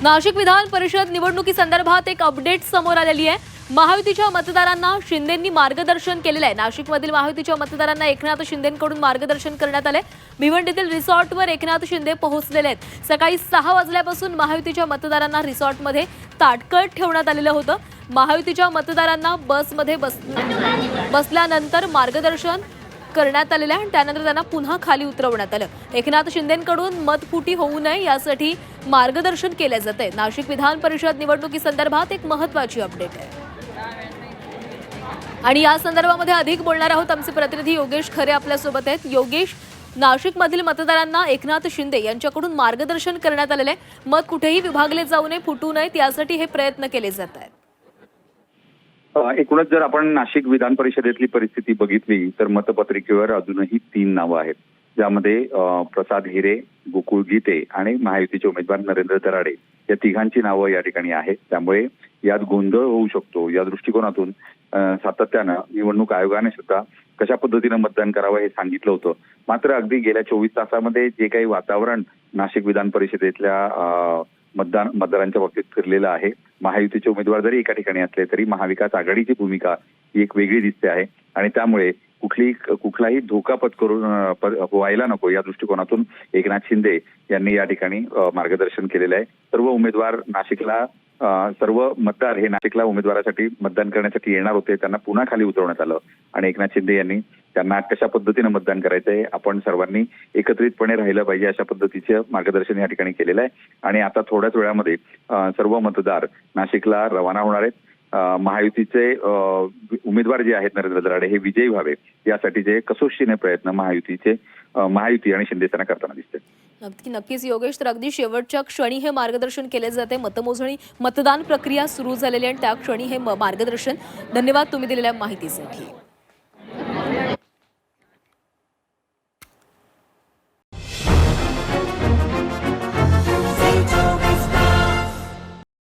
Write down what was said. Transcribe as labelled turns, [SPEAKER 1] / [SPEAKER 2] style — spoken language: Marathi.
[SPEAKER 1] नाशिक विधान परिषद निवडणुकीसंदर्भात एक अपडेट समोर आलेली आहे। महायुतीच्या मतदारांना शिंदेंनी मार्गदर्शन केलेलं आहे। नाशिकमधील महायुतीच्या मतदारांना एकनाथ शिंदेंकडून मार्गदर्शन करण्यात आले। भिवंडीतील रिसॉर्टवर एकनाथ शिंदे पोहोचलेले आहेत। सकाळी 6 वाजल्यापासून महायुतीच्या मतदारांना रिसॉर्टमध्ये ताटकळत ठेवण्यात आलेलं होतं। महायुतीच्या मतदारांना बसमध्ये बसल्यानंतर मार्गदर्शन करण्यात आलेलं आहे आणि त्यानंतर त्यांना पुन्हा खाली उतरवण्यात आलं। एकनाथ शिंदेंकडून मतफुटी होऊ नये यासाठी मार्गदर्शन केले जाते। नाशिक विधान परिषद निवडणुकीसंदर्भात एक महत्त्वाची अपडेट आहे आणि या संदर्भामध्ये अधिक बोलणार आहोत। आमचे प्रतिनिधी योगेश खरे आपल्यासोबत आहेत। योगेश, नाशिकमधील मतदारांना एकनाथ शिंदे यांच्याकडून मार्गदर्शन करण्यात आलेले आहे। मत कुठेही विभागले जाऊ नये, फुटू नयेत यासाठी हे प्रयत्न केले जात आहेत।
[SPEAKER 2] एकूणच जर आपण नाशिक विधान परिषदेतली परिस्थिती बघितली तर मतपत्रिकेवर अजूनही 3 नावं आहेत, ज्यामध्ये प्रसाद हिरे, गोकुळ गीते आणि महायुतीचे उमेदवार नरेंद्र दराडे या तिघांची नावं या ठिकाणी आहेत। त्यामुळे यात गोंधळ होऊ शकतो। या दृष्टिकोनातून सातत्यानं निवडणूक आयोगाने सुद्धा कशा पद्धतीनं मतदान करावं हे सांगितलं होतं। मात्र अगदी गेल्या 24 तासामध्ये जे काही वातावरण नाशिक विधान परिषदेतल्या मतदारांच्या बाबतीत फिरलेलं आहे, महायुतीचे उमेदवार जरी एका ठिकाणी असले तरी महाविकास आघाडीची भूमिका ही एक वेगळी दिसते आहे आणि त्यामुळे कुठलाही धोका पत्करून व्हायला नको या दृष्टिकोनातून एकनाथ शिंदे यांनी या ठिकाणी मार्गदर्शन केलेलं आहे। सर्व उमेदवार नाशिकला सर्व मतदार हे नाशिकला उमेदवारासाठी मतदान करण्यासाठी येणार होते, त्यांना पुन्हा खाली उतरवण्यात आलं आणि एकनाथ शिंदे यांनी त्यांना कशा पद्धतीनं मतदान करायचंय, आपण सर्वांनी एकत्रितपणे राहिलं पाहिजे अशा पद्धतीचं मार्गदर्शन या ठिकाणी केलेलं आहे। आणि आता थोड्याच वेळामध्ये सर्व मतदार नाशिकला रवाना होणार आहेत। महायुतीचे उमेदवार जे आहेत नरेंद्र दराडे हे विजयी व्हावे यासाठीचे कसोशीने प्रयत्न महायुती आणि शिंदेसेना करताना दिसते।
[SPEAKER 1] नक्कीच योगेश, तर अगदी शेवटच्या क्षणी हे मार्गदर्शन केले जाते। मतमोजणी मतदान प्रक्रिया सुरू झालेली आणि त्या क्षणी हे मार्गदर्शन। धन्यवाद तुम्ही दिलेल्या माहितीसाठी।